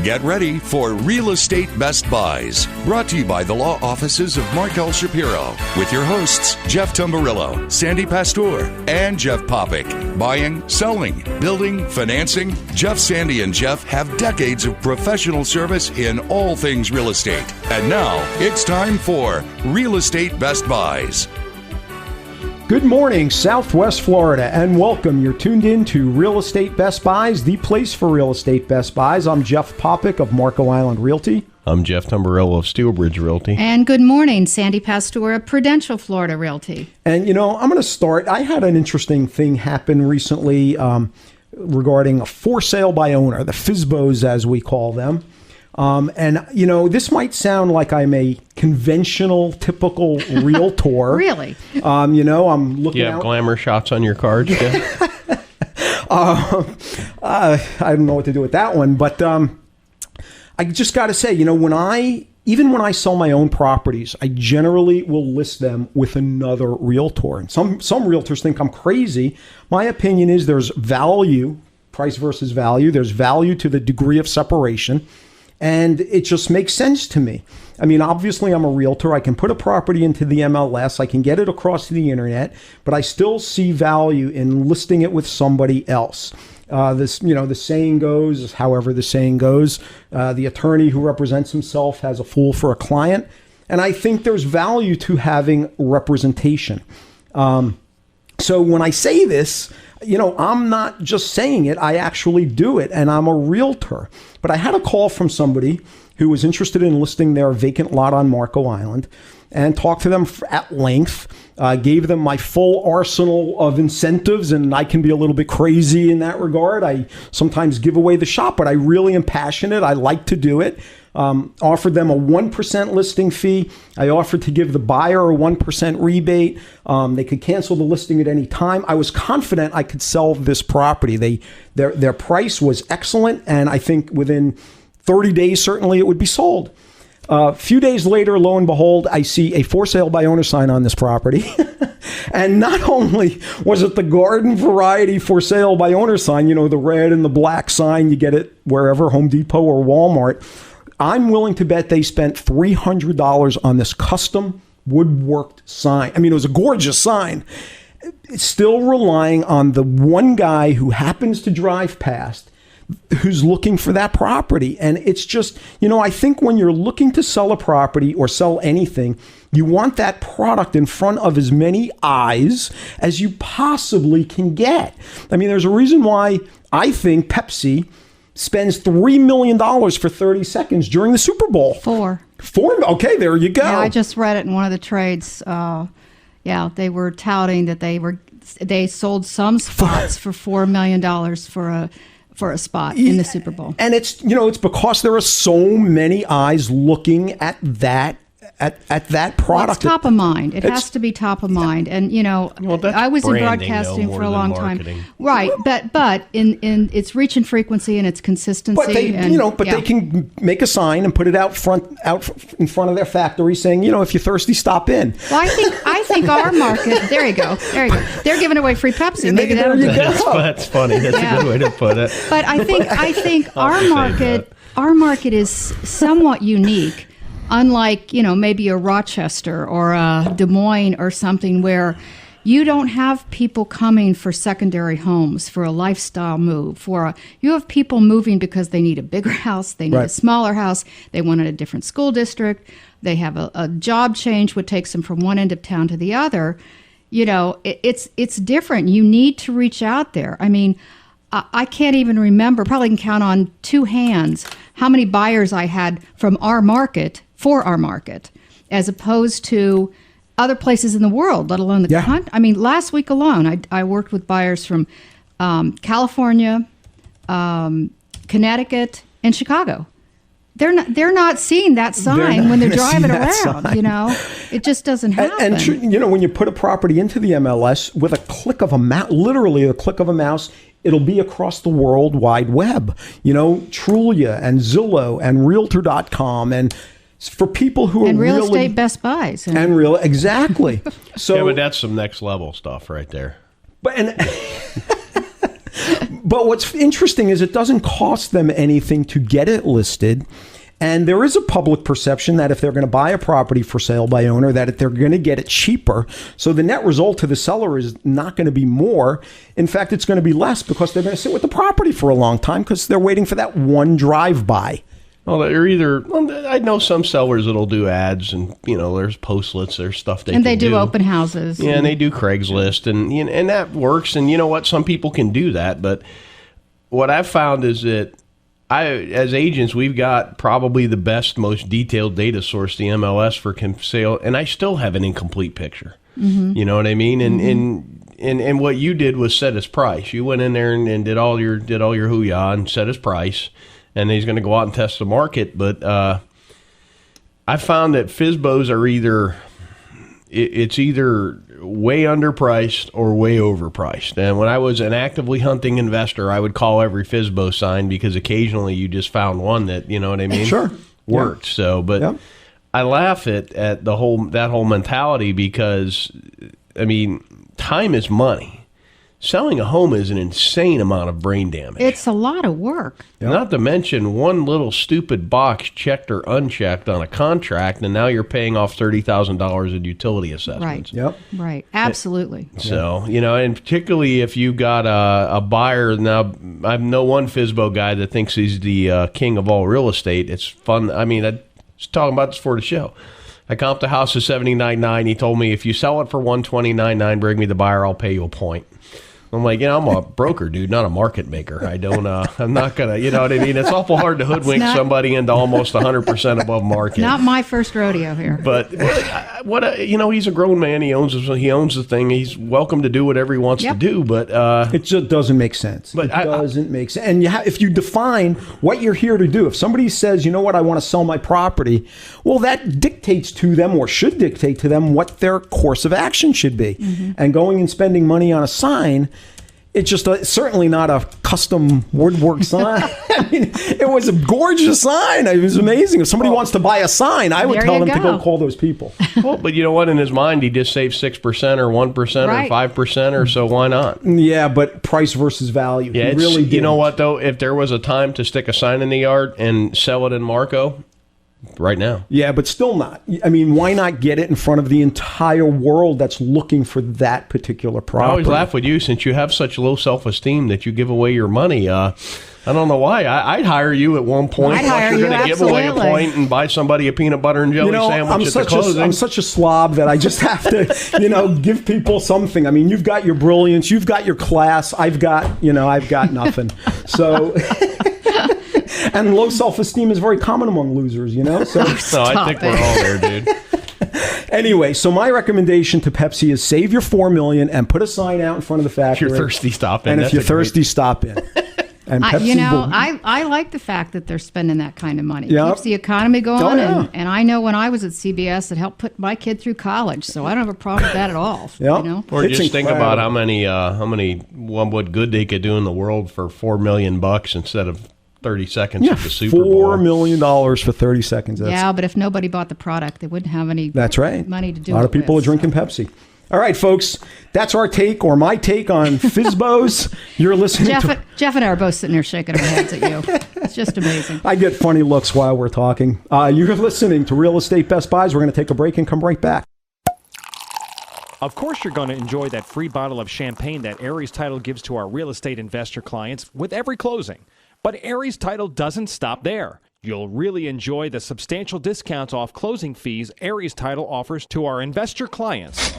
Get ready for Real Estate Best Buys, brought to you by the law offices of Mark L. Shapiro, with your hosts, Jeff Tamburillo, Sandy Pastor, and Jeff Popick. Buying, selling, building, financing. Jeff, Sandy, and Jeff have decades of professional service in all things real estate. And now, it's time for Real Estate Best Buys. Good morning, Southwest Florida, and welcome. You're tuned in to Real Estate Best Buys, the place for real estate best buys. I'm Jeff Popick of Marco Island Realty. I'm Jeff Tamburillo of Steelbridge Realty. And good morning, Sandy Pastor of Prudential Florida Realty. And, I'm going to start. I had an interesting thing happen recently regarding a for sale by owner, the FSBOs as we call them. This might sound like I'm a conventional, typical realtor. Really? I'm looking You have out. glamour shots on your cards, Jeff? I don't know what to do with that one, but I just got to say, when I sell my own properties, I generally will list them with another realtor. And some realtors think I'm crazy. My opinion is there's value, price versus value. There's value to the degree of separation. And it just makes sense to me. I mean, obviously, I'm a realtor. I can put a property into the MLS. I can get it across the internet, but I still see value in listing it with somebody else. The saying goes, however the saying goes, the attorney who represents himself has a fool for a client. And I think there's value to having representation. So when I say this, I'm not just saying it, I actually do it, and I'm a realtor. But I had a call from somebody who was interested in listing their vacant lot on Marco Island and talked to them at length, gave them my full arsenal of incentives, and I can be a little bit crazy in that regard. I sometimes give away the shop, but I really am passionate. I like to do it. Offered them a 1% listing fee. I offered to give the buyer a 1% rebate. They could cancel the listing at any time. I was confident I could sell this property. Their price was excellent, and I think within 30 days, certainly it would be sold. A few days later, lo and behold, I see a for sale by owner sign on this property. And not only was it the garden variety for sale by owner sign, the red and the black sign, you get it wherever, Home Depot or Walmart. I'm willing to bet they spent $300 on this custom woodworked sign. I mean, it was a gorgeous sign. It's still relying on the one guy who happens to drive past, who's looking for that property. And it's just, I think when you're looking to sell a property or sell anything, you want that product in front of as many eyes as you possibly can get. I mean, there's a reason why I think Pepsi spends $3 million for 30 seconds during the Super Bowl. Four. Okay, there you go. Yeah, I just read it in one of the trades. They were touting that they sold some spots for $4 million for a spot in the Super Bowl. And it's because there are so many eyes looking at that product. Well, it's top of mind. It has to be top of mind. And I was in broadcasting for a long time, right? But in its reach and frequency and its consistency. But they can make a sign and put it out in front of their factory, saying, if you're thirsty, stop in. Well, I think our market. There you go. They're giving away free Pepsi. Maybe that'll do. That's funny. That's a good way to put it. But I think our market is somewhat unique. Unlike, maybe a Rochester or a Des Moines or something where you don't have people coming for secondary homes, for a lifestyle move. You have people moving because they need a bigger house, they need a smaller house, they want a different school district, they have a job change, which takes them from one end of town to the other. It's different. You need to reach out there. I mean, I can't even remember, probably can count on two hands, how many buyers I had from our market, for our market, as opposed to other places in the world, let alone the country. I mean, last week alone, I worked with buyers from California, Connecticut, and Chicago. They're not seeing that sign when they're driving around. It just doesn't happen. And when you put a property into the MLS with a click of a mouse, literally a click of a mouse, it'll be across the World Wide Web. Trulia and Zillow and Realtor.com and for people who and are real really estate Best Buys exactly. So yeah, but that's some next level stuff right there. But what's interesting is it doesn't cost them anything to get it listed. And there is a public perception that if they're going to buy a property for sale by owner, that they're going to get it cheaper. So the net result to the seller is not going to be more. In fact, it's going to be less because they're going to sit with the property for a long time because they're waiting for that one drive-by. Well, I know some sellers that'll do ads, and there's postlets, there's stuff they can do. And they do open houses. Yeah, and they do Craigslist, and that works. And you know what? Some people can do that, but what I've found is that as agents, we've got probably the best, most detailed data source, the MLS for sale, and I still have an incomplete picture. Mm-hmm. You know what I mean? And what you did was set his price. You went in there and did all your hoo-yah and set his price, and he's going to go out and test the market. But I found that FSBOs are either way underpriced or way overpriced. And when I was an actively hunting investor, I would call every FSBO sign because occasionally you just found one that, you know what I mean? Sure. Worked. Yeah. So, but yeah. I laugh at that whole mentality because, I mean, time is money. Selling a home is an insane amount of brain damage. It's a lot of work. Yep. Not to mention one little stupid box checked or unchecked on a contract, and now you're paying off $30,000 in utility assessments. Right. Yep. Right. Absolutely. So, and particularly if you've got a buyer. Now, I know one FSBO guy that thinks he's the king of all real estate. It's fun. I mean, I was talking about this for the show. I comped the house at $79,900. He told me, if you sell it for $129,900, bring me the buyer, I'll pay you a point. I'm like, I'm a broker, dude, not a market maker. I'm not going to, you know what I mean? It's awful hard to hoodwink somebody into almost 100% above market. Not my first rodeo here. But he's a grown man. He owns the thing. He's welcome to do whatever he wants to do. But it just doesn't make sense. But it doesn't make sense. And if you define what you're here to do, if somebody says, you know what, I want to sell my property, well, that dictates to them or should dictate to them what their course of action should be. Mm-hmm. And going and spending money on a sign, it's just certainly not a custom woodwork sign. I mean, it was a gorgeous sign. It was amazing. If somebody wants to buy a sign, I would tell them to go call those people. Well, but you know what? In his mind, he just saved 6% or 1% or 5% or so. Why not? Yeah, but price versus value. Yeah, he really did. You know what, though? If there was a time to stick a sign in the yard and sell it in Marco, right now. Yeah, but still not. I mean, why not get it in front of the entire world that's looking for that particular property? I always laugh with you since you have such low self-esteem that you give away your money. I don't know why. I'd hire you at one point. You're going to give away a point and buy somebody a peanut butter and jelly sandwich at the closing. I'm such a slob that I just have to, give people something. I mean, you've got your brilliance, you've got your class. I've got nothing. So... And low self-esteem is very common among losers, So I think we're all there, dude. Anyway, so my recommendation to Pepsi is save your $4 million and put a sign out in front of the factory. If you're thirsty, stop in. And if you're thirsty, stop in. And Pepsi I like the fact that they're spending that kind of money. Yep. It keeps the economy going. Oh, yeah. And I know when I was at CBS, it helped put my kid through college. So I don't have a problem with that at all. Yep. Or it's just think about how what good they could do in the world for $4 million instead of 30 seconds at the Super Bowl. $4 million for 30 seconds. But if nobody bought the product, they wouldn't have any money to do it. A lot of people are drinking Pepsi. All right, folks, that's our take or my take on FSBOs. You're listening Jeff and I are both sitting there shaking our heads at you. It's just amazing. I get funny looks while we're talking. You're listening to Real Estate Best Buys. We're going to take a break and come right back. Of course, you're going to enjoy that free bottle of champagne that Aries Title gives to our real estate investor clients with every closing. But Aries Title doesn't stop there. You'll really enjoy the substantial discounts off closing fees Aries Title offers to our investor clients.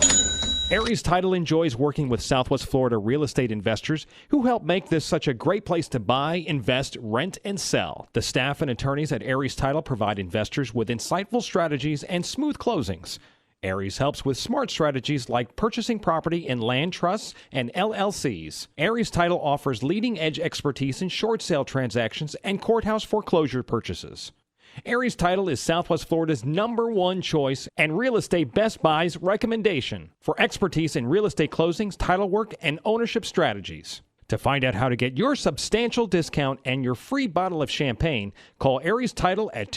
Aries Title enjoys working with Southwest Florida real estate investors who help make this such a great place to buy, invest, rent, and sell. The staff and attorneys at Aries Title provide investors with insightful strategies and smooth closings. Aries helps with smart strategies like purchasing property in land trusts and LLCs. Aries Title offers leading-edge expertise in short sale transactions and courthouse foreclosure purchases. Aries Title is Southwest Florida's #1 choice and Real Estate Best Buys recommendation for expertise in real estate closings, title work, and ownership strategies. To find out how to get your substantial discount and your free bottle of champagne, call Aries Title at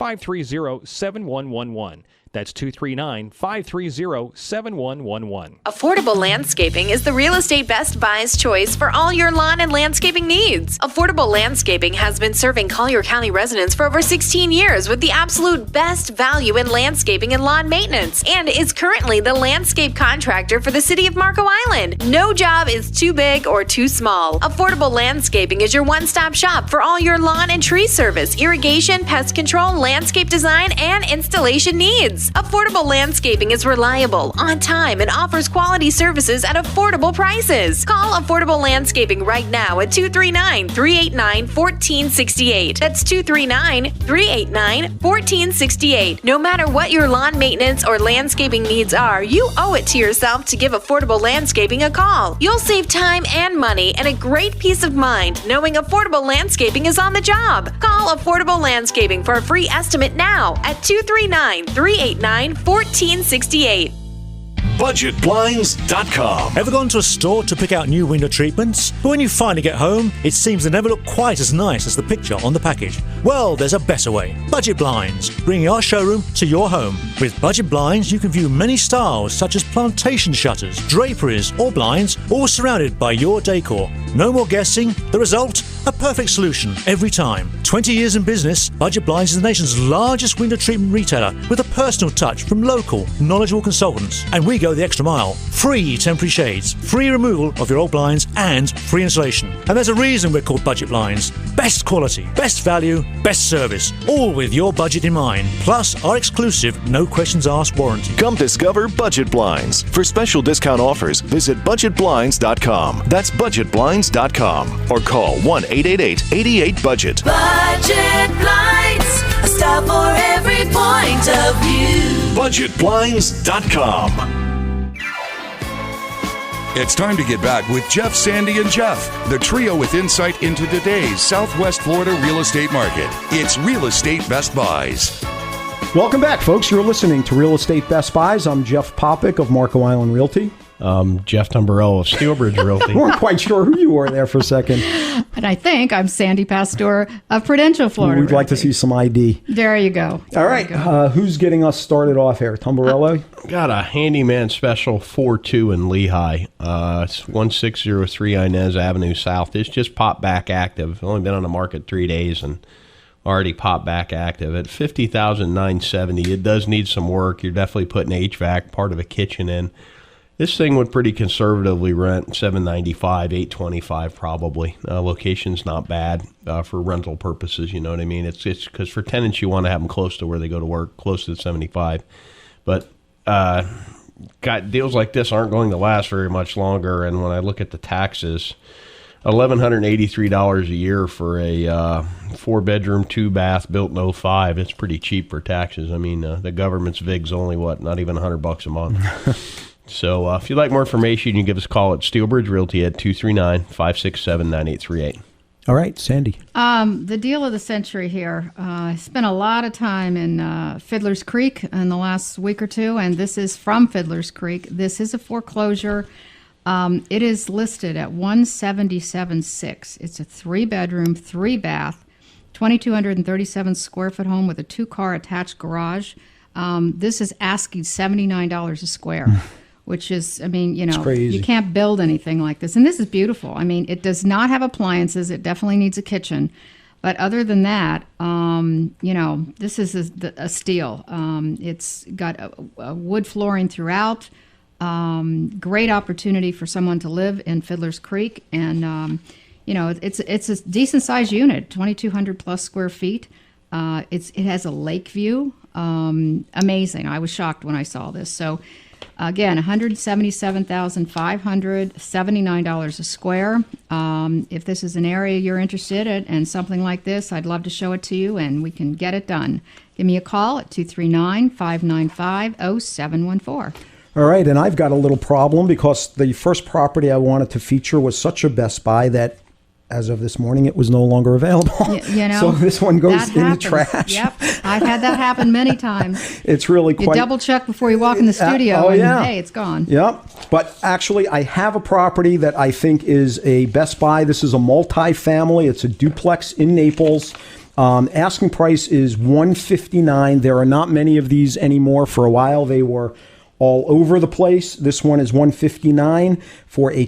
239-530-7111. That's 239-530-7111. Affordable Landscaping is the real estate Best Buy's choice for all your lawn and landscaping needs. Affordable Landscaping has been serving Collier County residents for over 16 years with the absolute best value in landscaping and lawn maintenance, and is currently the landscape contractor for the city of Marco Island. No job is too big or too small. Affordable Landscaping is your one-stop shop for all your lawn and tree service, irrigation, pest control, landscape design, and installation needs. Affordable Landscaping is reliable, on time, and offers quality services at affordable prices. Call Affordable Landscaping right now at 239-389-1468. That's 239-389-1468. No matter what your lawn maintenance or landscaping needs are, you owe it to yourself to give Affordable Landscaping a call. You'll save time and money and a great peace of mind knowing Affordable Landscaping is on the job. Call Affordable Landscaping for a free estimate now at 239-389-1468. BudgetBlinds.com. Ever gone to a store to pick out new window treatments? But when you finally get home, it seems they never look quite as nice as the picture on the package. Well, there's a better way. Budget Blinds, bringing our showroom to your home. With Budget Blinds, you can view many styles such as plantation shutters, draperies, or blinds, all surrounded by your decor. No more guessing. The result? A perfect solution every time. 20 years in business, Budget Blinds is the nation's largest window treatment retailer with a personal touch from local, knowledgeable consultants. And we go the extra mile. Free temporary shades, free removal of your old blinds, and free installation. And there's a reason we're called Budget Blinds. Best quality, best value, best service, all with your budget in mind. Plus our exclusive, no questions asked warranty. Come discover Budget Blinds. For special discount offers, visit BudgetBlinds.com. That's BudgetBlinds.com. Or call 1-888-88-BUDGET. Budget Blinds, a style for every point of view. BudgetBlinds.com. It's time to get back with Jeff, Sandy, and Jeff, the trio with insight into today's Southwest Florida real estate market. It's Real Estate Best Buys. Welcome back, folks. You're listening to Real Estate Best Buys. I'm Jeff Popick of Marco Island Realty. Jeff Tumbarello of Steelbridge Realty. I weren't quite sure who you were there for a second. And I think I'm Sandy Pastor of Prudential Florida. We'd like to see some ID. There you go. All right. Who's getting us started off here? Tumbarello? Got a handyman special 4-2 in Lehigh. It's 1603 Inez Avenue South. It's just popped back active. Only been on the market 3 days and already popped back active at $50,970. It does need some work. You're definitely putting HVAC, part of a kitchen in. This thing would pretty conservatively rent $795, $825 probably. Location's not bad for rental purposes. You know what I mean? It's because for tenants you want to have them close to where they go to work, close to the 75. But deals like this aren't going to last very much longer. And when I look at the taxes, $1,183 a year for a 4-bedroom, 2-bath built in 05. It's pretty cheap for taxes. I mean, the government's VIG's only not even $100 a month. So if you'd like more information, you can give us a call at Steelbridge Realty at 239-567-9838. All right, Sandy. The deal of the century here. I spent a lot of time in Fiddler's Creek in the last week or two, and this is from Fiddler's Creek. This is a foreclosure. It is listed at $177,600. It's a 3-bedroom, 3-bath, 2,237 square foot home with a 2-car attached garage. This is asking $79 a square. Which is, I mean, you know, you can't build anything like this. And this is beautiful. I mean, it does not have appliances. It definitely needs a kitchen. But other than that, you know, this is a steal. It's got a wood flooring throughout. Great opportunity for someone to live in Fiddler's Creek. And, you know, it's a decent-sized unit, 2,200 plus square feet. It has a lake view. Amazing. I was shocked when I saw this. So, again, $177,500, $79 a square. If this is an area you're interested in and something like this, I'd love to show it to you and we can get it done. Give me a call at 239-595-0714. All right, and I've got a little problem because the first property I wanted to feature was such a Best Buy that as of this morning, it was no longer available. You know, so this one goes in the trash. Yep, I've had that happen many times. It's really quite... You double check before you walk in the studio hey, it's gone. Yep, but actually I have a property that I think is a Best Buy. This is a multi-family. It's a duplex in Naples. Asking price is $159. There are not many of these anymore. For a while, they were all over the place. This one is $159 for a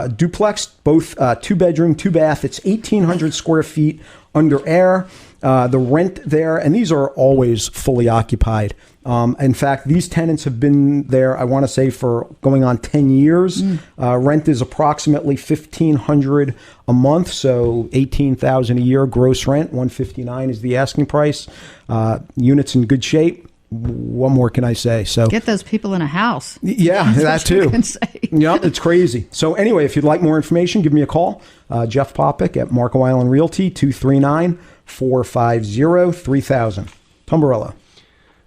duplex, both 2-bedroom, 2-bath. It's 1,800 square feet under air. The rent there, and these are always fully occupied. In fact, these tenants have been there, I want to say, for going on 10 years. Rent is approximately $1,500 a month, so $18,000 a year gross rent. $159 is the asking price. Units in good shape. What more can I say? So get those people in a house. Yeah, that too. Yeah, it's crazy. So anyway, if you'd like more information, give me a call. Jeff Popick at Marco Island Realty, 239-450-3000. Tumbarello.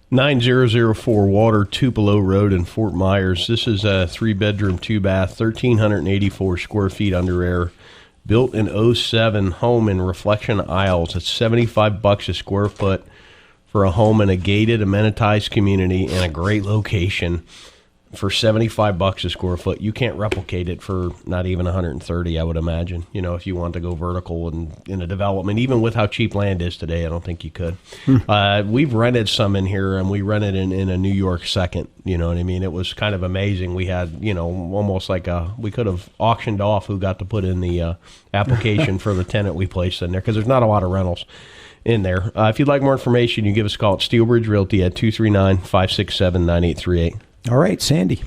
9004 Water Tupelo Road in Fort Myers. This is a 3-bedroom, 2-bath, 1,384 square feet under air. Built in 07 home in Reflection Isles. It's $75 a square foot for a home in a gated, amenitized community in a great location for $75 a square foot. You can't replicate it for not even $130, I would imagine. You know, if you want to go vertical and in a development, even with how cheap land is today, I don't think you could. We've rented some in here, and we rented in a New York second. You know what I mean? It was kind of amazing. We had, you know, almost like we could have auctioned off who got to put in the application for the tenant we placed in there, because there's not a lot of rentals in there. If you'd like more information, you give us a call at Steelbridge Realty at 239-567-9838. All right, Sandy.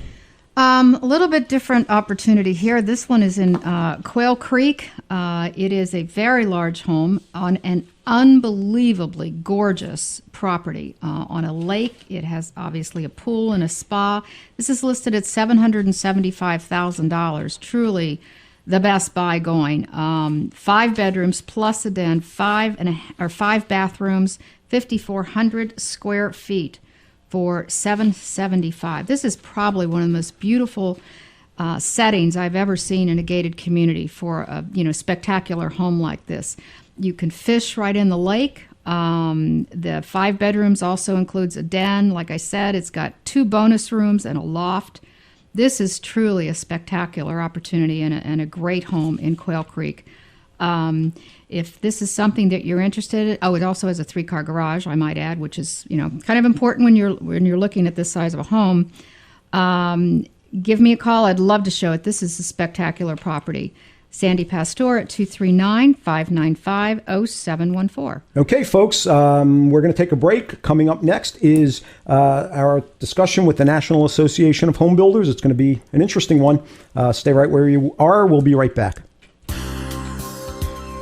A little bit different opportunity here. This one is in Quail Creek. It is a very large home on an unbelievably gorgeous property on a lake. It has obviously a pool and a spa. This is listed at $775,000. Truly the best buy going. 5 bedrooms plus a den, 5 bathrooms, 5,400 square feet for $775,000. This is probably one of the most beautiful settings I've ever seen in a gated community for a spectacular home like this. You can fish right in the lake. The 5 bedrooms also includes a den. Like I said, it's got 2 bonus rooms and a loft. This is truly a spectacular opportunity and a great home in Quail Creek. If this is something that you're interested in, it also has a 3-car garage, I might add, which is kind of important when you're looking at this size of a home. Give me a call. I'd love to show it. This is a spectacular property. Sandy Pastor at 239-595-0714. Okay, folks, we're going to take a break. Coming up next is our discussion with the National Association of Home Builders. It's going to be an interesting one. Stay right where you are. We'll be right back.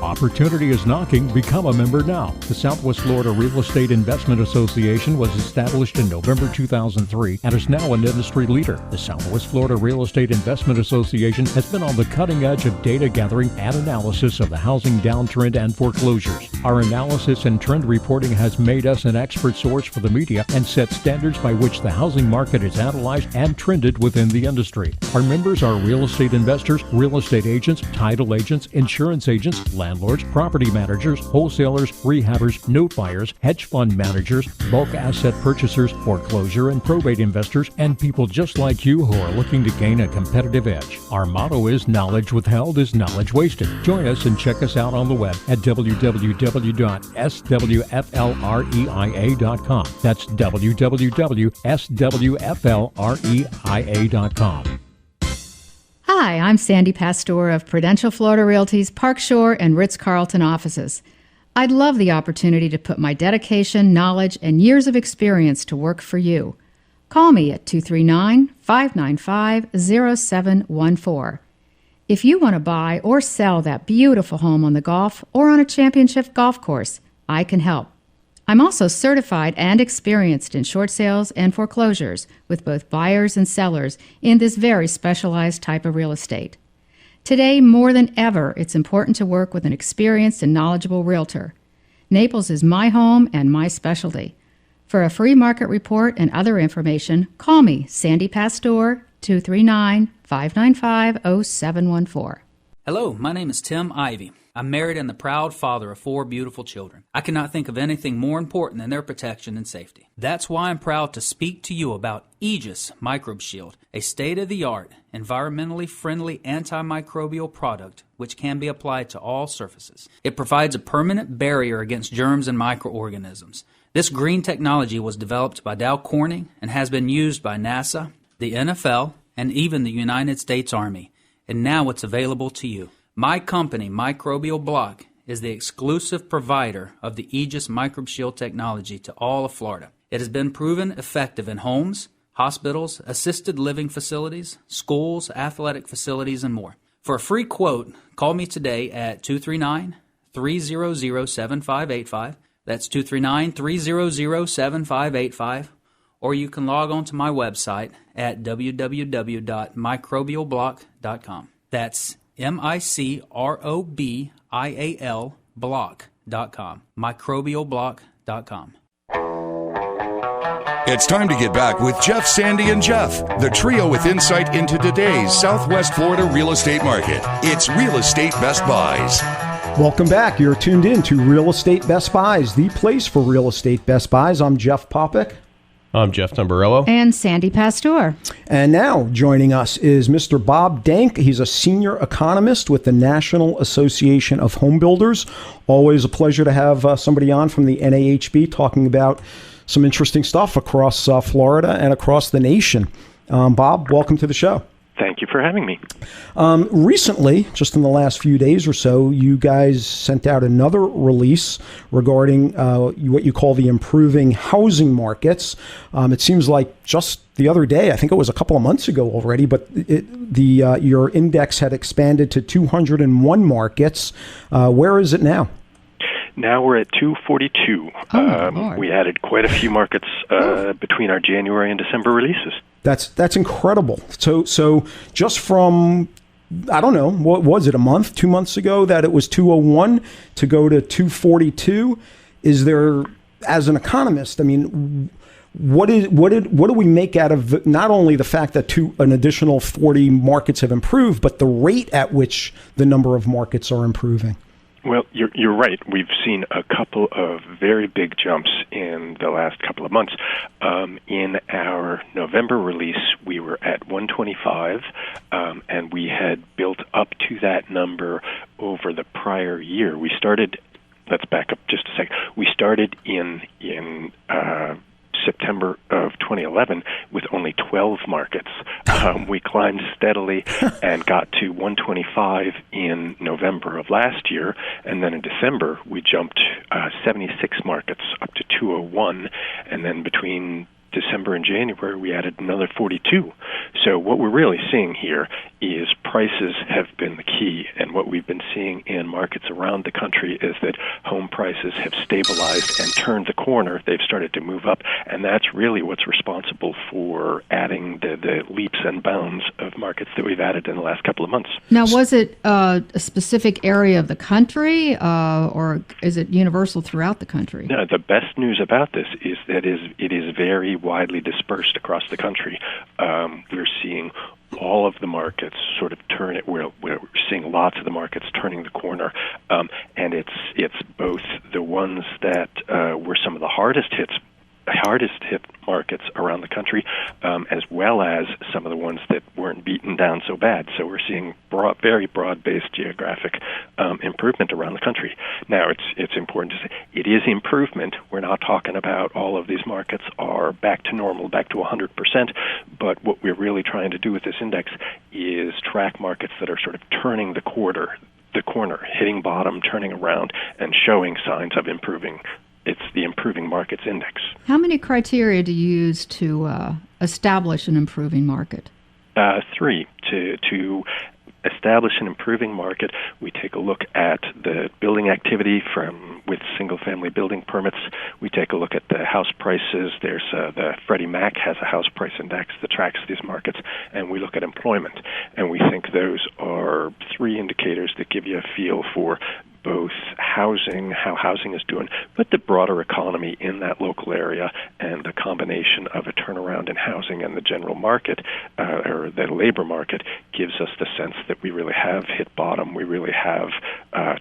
Opportunity is knocking. Become a member now. The Southwest Florida Real Estate Investment Association was established in November 2003 and is now an industry leader. The Southwest Florida Real Estate Investment Association has been on the cutting edge of data gathering and analysis of the housing downtrend and foreclosures. Our analysis and trend reporting has made us an expert source for the media and set standards by which the housing market is analyzed and trended within the industry. Our members are real estate investors, real estate agents, title agents, insurance agents, landlords, property managers, wholesalers, rehabbers, note buyers, hedge fund managers, bulk asset purchasers, foreclosure and probate investors, and people just like you who are looking to gain a competitive edge. Our motto is knowledge withheld is knowledge wasted. Join us and check us out on the web at www.swflreia.com. That's www.swflreia.com. Hi, I'm Sandy Pastor of Prudential Florida Realty's Park Shore and Ritz-Carlton offices. I'd love the opportunity to put my dedication, knowledge, and years of experience to work for you. Call me at 239-595-0714. If you want to buy or sell that beautiful home on the Gulf or on a championship golf course, I can help. I'm also certified and experienced in short sales and foreclosures with both buyers and sellers in this very specialized type of real estate. Today, more than ever, it's important to work with an experienced and knowledgeable realtor. Naples is my home and my specialty. For a free market report and other information, call me, Sandy Pastor, 239-595-0714. Hello, my name is Tim Ivey. I'm married and the proud father of 4 beautiful children. I cannot think of anything more important than their protection and safety. That's why I'm proud to speak to you about Aegis Microbe Shield, a state-of-the-art, environmentally friendly antimicrobial product which can be applied to all surfaces. It provides a permanent barrier against germs and microorganisms. This green technology was developed by Dow Corning and has been used by NASA, the NFL, and even the United States Army. And now it's available to you. My company, Microbial Block, is the exclusive provider of the Aegis Microbe Shield technology to all of Florida. It has been proven effective in homes, hospitals, assisted living facilities, schools, athletic facilities, and more. For a free quote, call me today at 239-300-7585. That's 239-300-7585. Or you can log on to my website at www.microbialblock.com. That's MICROBIAL block.com. Microbialblock.com. It's time to get back with Jeff, Sandy, and Jeff, the trio with insight into today's Southwest Florida real estate market. It's Real Estate Best Buys. Welcome back. You're tuned in to Real Estate Best Buys, the place for real estate best buys. I'm Jeff Popick. I'm Jeff Tamburello. And Sandy Pastor. And now joining us is Mr. Bob Denk. He's a senior economist with the National Association of Home Builders. Always a pleasure to have somebody on from the NAHB talking about some interesting stuff across Florida and across the nation. Bob, welcome to the show. Thank you for having me. Recently, just in the last few days or so, you guys sent out another release regarding what you call the improving housing markets. It seems like just the other day, I think it was a couple of months ago already, but your index had expanded to 201 markets. Where is it now? Now we're at 242. We added quite a few markets between our January and December releases. That's incredible. So just from, I don't know, what was it, a month, 2 months ago that it was 201 to go to 242? Is there, as an economist, I mean, what do we make out of not only the fact that an additional 40 markets have improved, but the rate at which the number of markets are improving? Well, you're right. We've seen a couple of very big jumps in the last couple of months. In our November release, we were at 125, and we had built up to that number over the prior year. We started, let's back up just a second. We started in September of 2011 with only 12 markets. We climbed steadily and got to 125 in November of last year, and then in December we jumped 76 markets up to 201, and then between December and January we added another 42. So what we're really seeing here is prices have been the key, and what we've been seeing in markets around the country is that home prices have stabilized and turned the corner. They've started to move up, and that's really what's responsible for adding the leaps and bounds of markets that we've added in the last couple of months. Now, was it a specific area of the country, or is it universal throughout the country? No, the best news about this is that it is very widely dispersed across the country. We're seeing all of the markets sort of turn it. We're seeing lots of the markets turning the corner, and it's both the ones that were some of the hardest hit markets around the country, as well as some of the ones that weren't beaten down so bad. So we're seeing very broad-based geographic improvement around the country. Now, it's important to say it is improvement. We're not talking about all of these markets are back to normal, back to 100%, but what we're really trying to do with this index is track markets that are sort of turning the corner, hitting bottom, turning around, and showing signs of improving. It's the Improving Markets Index. How many criteria do you use to establish an improving market? 3. To establish an improving market, we take a look at the building activity with single-family building permits. We take a look at the house prices. There's the Freddie Mac has a house price index that tracks these markets, and we look at employment. And we think those are 3 indicators that give you a feel for both housing, how housing is doing, but the broader economy in that local area, and the combination of a turnaround in housing and the general market, or the labor market, gives us the sense that we really have hit bottom. We really have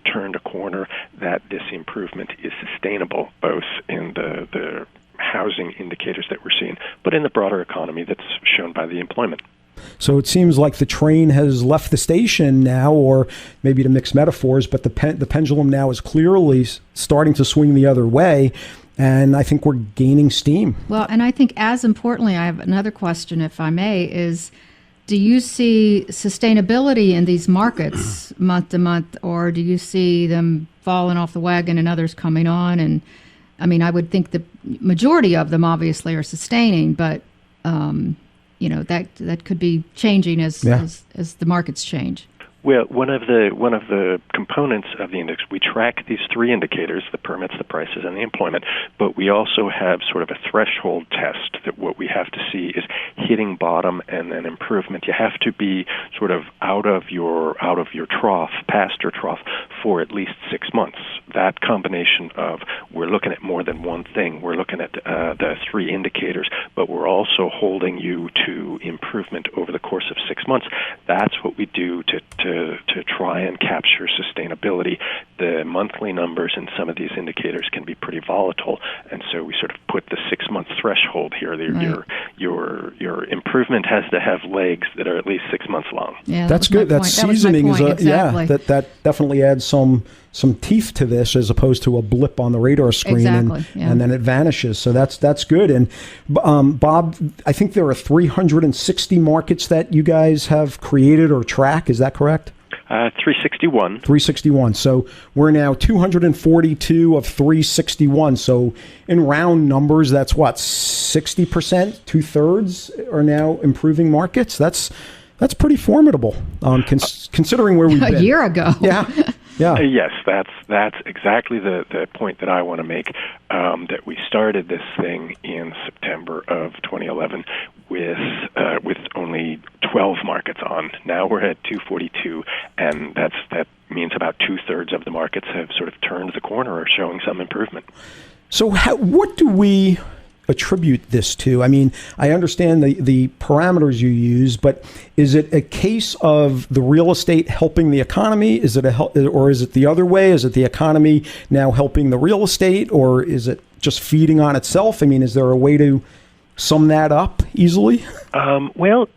turned a corner, that this improvement is sustainable, both in the housing indicators that we're seeing, but in the broader economy that's shown by the employment. So it seems like the train has left the station now, or maybe to mix metaphors, but the pendulum now is clearly starting to swing the other way, and I think we're gaining steam. Well, and I think as importantly, I have another question, if I may, is do you see sustainability in these markets month to month, or do you see them falling off the wagon and others coming on? And I mean, I would think the majority of them obviously are sustaining, but that could be changing as the markets change. Well, one of the components of the index, we track these three indicators: the permits, the prices, and the employment. But we also have sort of a threshold test that what we have to see is hitting bottom and then improvement. You have to be sort of out of your trough, past your trough, for at least 6 months. That combination of, we're looking at more than one thing. We're looking at the three indicators, but we're also holding you to improvement over the course of 6 months. That's what we do to try and capture sustainability. The monthly numbers in some of these indicators can be pretty volatile, and so we sort of put the 6 month threshold here. Right. Your improvement has to have legs that are at least 6 months long. Yeah, that's good. That seasoning is exactly. that definitely adds some teeth to this, as opposed to a blip on the radar screen, and then it vanishes. So that's good. And Bob, I think there are 360 markets that you guys have created or track. Is that correct? 361. 361. So we're now 242 of 361. So in round numbers, that's what, 60%, 2/3 are now improving markets. That's pretty formidable, considering where we've been a year ago. Yeah. Yeah. Yes, that's exactly the point that I want to make, that we started this thing in September of 2011 with only 12 markets on. Now we're at 242, and that means about 2/3 of the markets have sort of turned the corner or showing some improvement. So what do we attribute this to? I mean, I understand the parameters you use, but is it a case of the real estate helping the economy? Is it or is it the other way? Is it the economy now helping the real estate, or is it just feeding on itself? I mean, is there a way to sum that up easily? Well,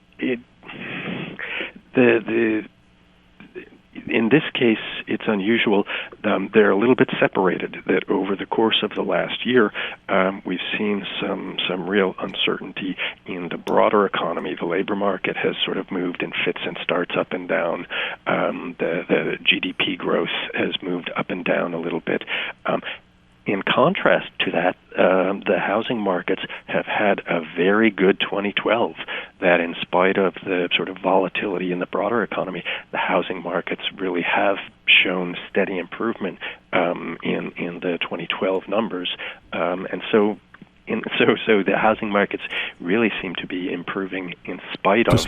in this case, it's unusual. They're a little bit separated. That over the course of the last year, we've seen some real uncertainty in the broader economy. The labor market has sort of moved in fits and starts, up and down. The GDP growth has moved up and down a little bit. In contrast to that, the housing markets have had a very good 2012, that in spite of the sort of volatility in the broader economy, the housing markets really have shown steady improvement in the 2012 numbers. So the housing markets really seem to be improving in spite of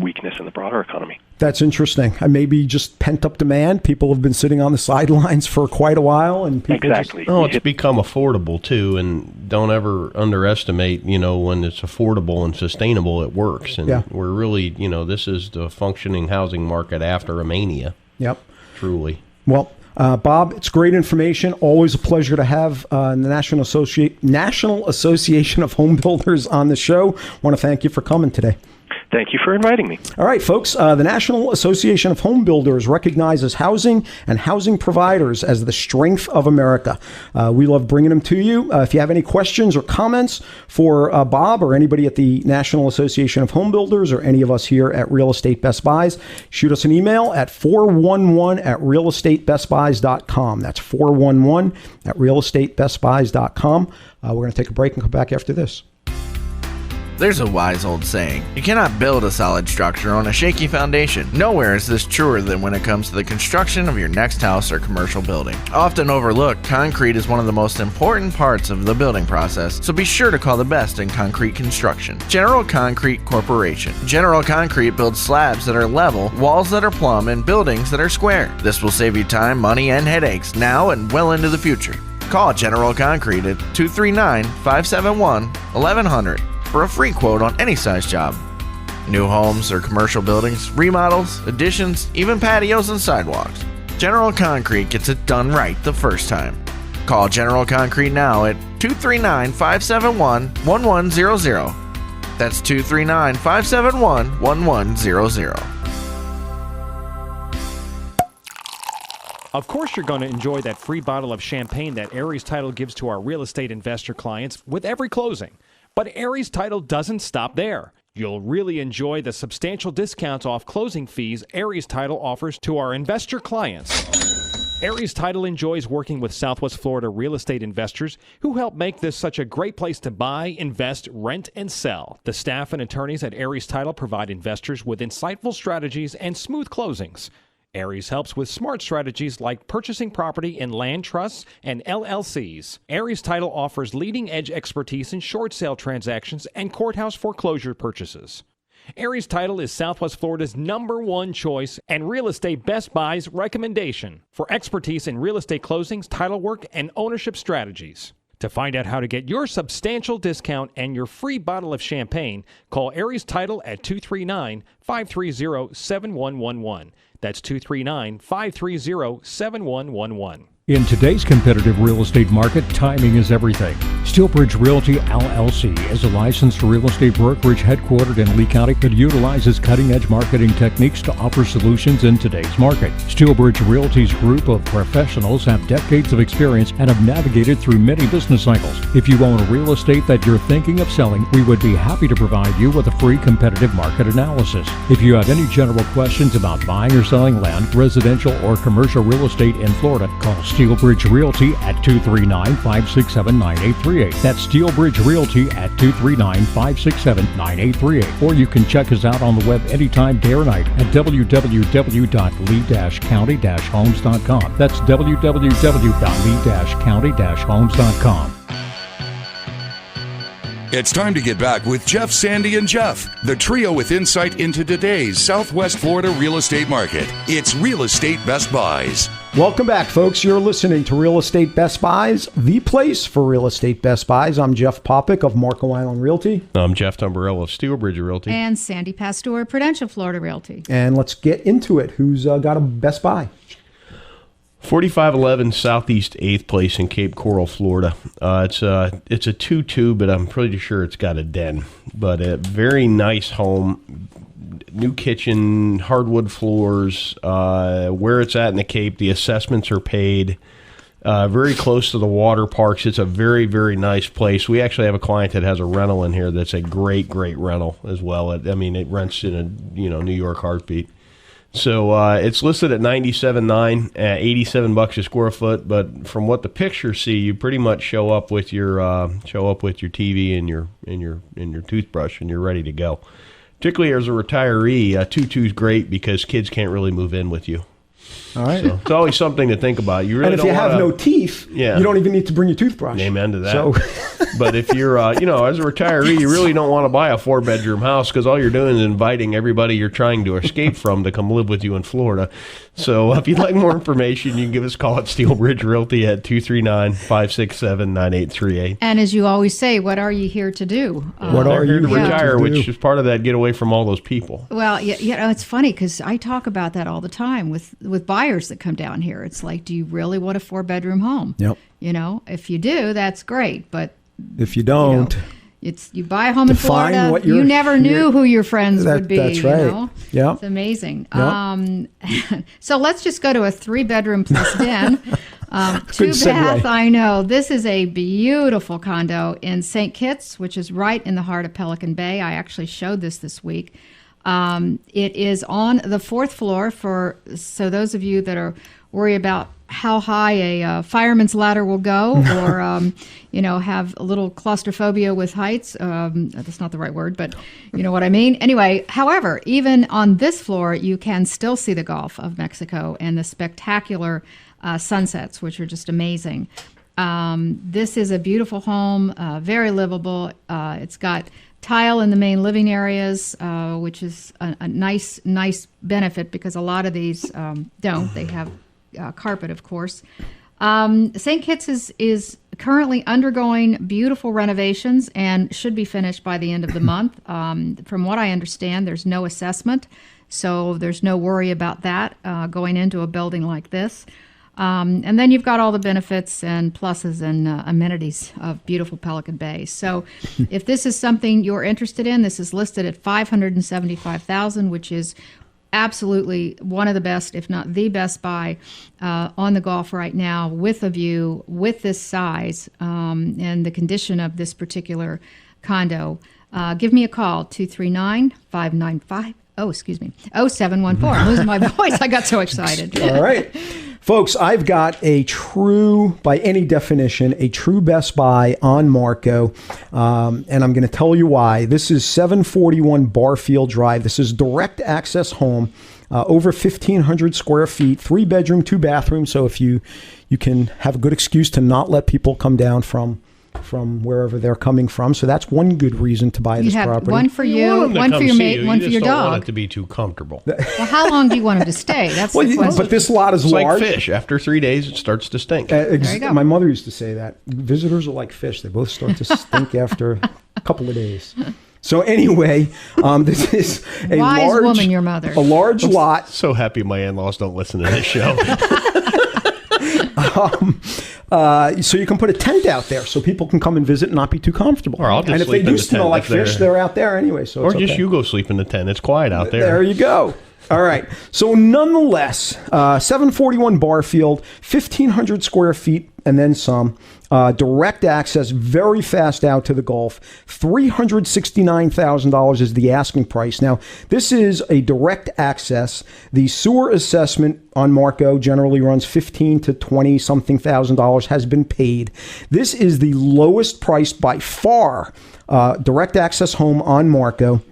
weakness in the broader economy. That's interesting. Maybe just pent-up demand. People have been sitting on the sidelines for quite a while, and people exactly. It's become affordable too, and don't ever underestimate. When it's affordable and sustainable, it works. And we're really, this is the functioning housing market after a mania. Yep. Truly. Well, Bob, it's great information. Always a pleasure to have the National Association of Home Builders on the show. I want to thank you for coming today. Thank you for inviting me. All right, folks. The National Association of Home Builders recognizes housing and housing providers as the strength of America. We love bringing them to you. If you have any questions or comments for Bob or anybody at the National Association of Home Builders or any of us here at Real Estate Best Buys, shoot us an email at 411@realestatebestbuys.com. That's 411@realestatebestbuys.com. We're going to take a break and come back after this. There's a wise old saying, you cannot build a solid structure on a shaky foundation. Nowhere is this truer than when it comes to the construction of your next house or commercial building. Often overlooked, concrete is one of the most important parts of the building process, so be sure to call the best in concrete construction. General Concrete Corporation. General Concrete builds slabs that are level, walls that are plumb, and buildings that are square. This will save you time, money, and headaches now and well into the future. Call General Concrete at 239-571-1100 for a free quote on any size job. New homes or commercial buildings, remodels, additions, even patios and sidewalks. General Concrete gets it done right the first time. Call General Concrete now at 239-571-1100. That's 239-571-1100. Of course, you're going to enjoy that free bottle of champagne that Aries Title gives to our real estate investor clients with every closing. But Aries Title doesn't stop there. You'll really enjoy the substantial discounts off closing fees Aries Title offers to our investor clients. Aries Title enjoys working with Southwest Florida real estate investors who help make this such a great place to buy, invest, rent, and sell. The staff and attorneys at Aries Title provide investors with insightful strategies and smooth closings. Aries helps with smart strategies like purchasing property in land trusts and LLCs. Aries Title offers leading-edge expertise in short sale transactions and courthouse foreclosure purchases. Aries Title is Southwest Florida's #1 choice and Real Estate Best Buy's recommendation for expertise in real estate closings, title work, and ownership strategies. To find out how to get your substantial discount and your free bottle of champagne, call Aries Title at 239-530-7111. That's 239-530-7111. In today's competitive real estate market, timing is everything. Steelbridge Realty LLC is a licensed real estate brokerage headquartered in Lee County that utilizes cutting-edge marketing techniques to offer solutions in today's market. Steelbridge Realty's group of professionals have decades of experience and have navigated through many business cycles. If you own real estate that you're thinking of selling, we would be happy to provide you with a free competitive market analysis. If you have any general questions about buying or selling land, residential or commercial real estate in Florida, call Steelbridge Realty at 239-567-9838. That's Steelbridge Realty at 239-567-9838. Or you can check us out on the web anytime, day or night at www.lee-county-homes.com. That's www.lee-county-homes.com. It's time to get back with Jeff, Sandy, and Jeff, the trio with insight into today's Southwest Florida real estate market. It's Real Estate Best Buys. Welcome back, folks. You're listening to Real Estate Best Buys, the place for real estate best buys. I'm Jeff Popick of Marco Island Realty. I'm Jeff Tumbarello of Steelbridge Realty. And Sandy Pastor, Prudential Florida Realty. And let's get into it. Who's got a best buy? 4511 Southeast 8th Place in Cape Coral, Florida. It's a 2-2, but I'm pretty sure it's got a den. But a very nice home, new kitchen, hardwood floors. Where it's at in the Cape, the assessments are paid. Very close to the water parks. It's a very, very nice place. We actually have a client that has a rental in here that's a great, great rental as well. It rents in a New York heartbeat. So it's listed at $97.9, $87 a square foot. But from what the pictures see, you pretty much show up with your TV and your toothbrush, and you're ready to go. Particularly as a retiree, 2-2 is great because kids can't really move in with you. All right. So it's always something to think about. You really and if you have no teeth, you don't even need to bring your toothbrush. Amen to that. So. But if you're, as a retiree, you really don't want to buy a 4-bedroom house because all you're doing is inviting everybody you're trying to escape from to come live with you in Florida. So if you'd like more information, you can give us a call at Steelbridge Realty at 239-567-9838. And as you always say, what are you here to do? What are you here to retire, which is part of that get away from all those people. Well, it's funny because I talk about that all the time with buyers that come down here. It's like, do you really want a 4-bedroom home? Yep. If you do, that's great. But if you don't, you buy a home in Florida. You never knew who your friends would be. That's right. Yeah, it's amazing. Yep. So let's just go to a 3-bedroom plus den. 2-bath. segue. I know this is a beautiful condo in St. Kitts, which is right in the heart of Pelican Bay. I actually showed this week. It is on the 4th floor. So those of you that are worried about how high a fireman's ladder will go, or have a little claustrophobia with heights. That's not the right word, but you know what I mean. Anyway, however, even on this floor, you can still see the Gulf of Mexico and the spectacular sunsets, which are just amazing. This is a beautiful home, very livable. It's got tile in the main living areas, which is a nice benefit because a lot of these don't. They have carpet, of course. St. Kitts is currently undergoing beautiful renovations and should be finished by the end of the month. From what I understand, there's no assessment, so there's no worry about that going into a building like this. And then you've got all the benefits and pluses and amenities of beautiful Pelican Bay. So if this is something you're interested in, this is listed at $575,000, which is absolutely one of the best, if not the best buy on the Gulf right now, with a view, with this size, and the condition of this particular condo. Give me a call, 239-595. 0714. I'm losing my voice. I got so excited. All right. Folks, I've got a true, by any definition, a true Best Buy on Marco, and I'm going to tell you why. This is 741 Barfield Drive. This is direct access home, over 1,500 square feet, 3-bedroom, 2-bathroom. So if you can have a good excuse to not let people come down from wherever they're coming from. So that's one good reason to buy this property. One for you, one for your mate, one for your dog. You just don't want it to be too comfortable. Well, how long do you want them to stay? That's the question. But this lot is large. It's like fish. After 3 days, it starts to stink. There you go. My mother used to say that. Visitors are like fish. They both start to stink after a couple of days. So anyway, this is a wise large woman, your mother. A large lot. So happy my in-laws don't listen to this show. So you can put a tent out there so people can come and visit and not be too comfortable. Or I'll just and if sleep they in do the smell tent like fish, they're out there anyway. So or it's just okay. you go sleep in the tent. It's quiet out there. There you go. All right. So nonetheless, 741 Barfield, 1,500 square feet and then some. Direct access, very fast out to the Gulf. $369,000 is the asking price. Now, this is a direct access. The sewer assessment on Marco generally runs $15,000 to $20-something thousand, has been paid. This is the lowest price by far direct access home on Marco.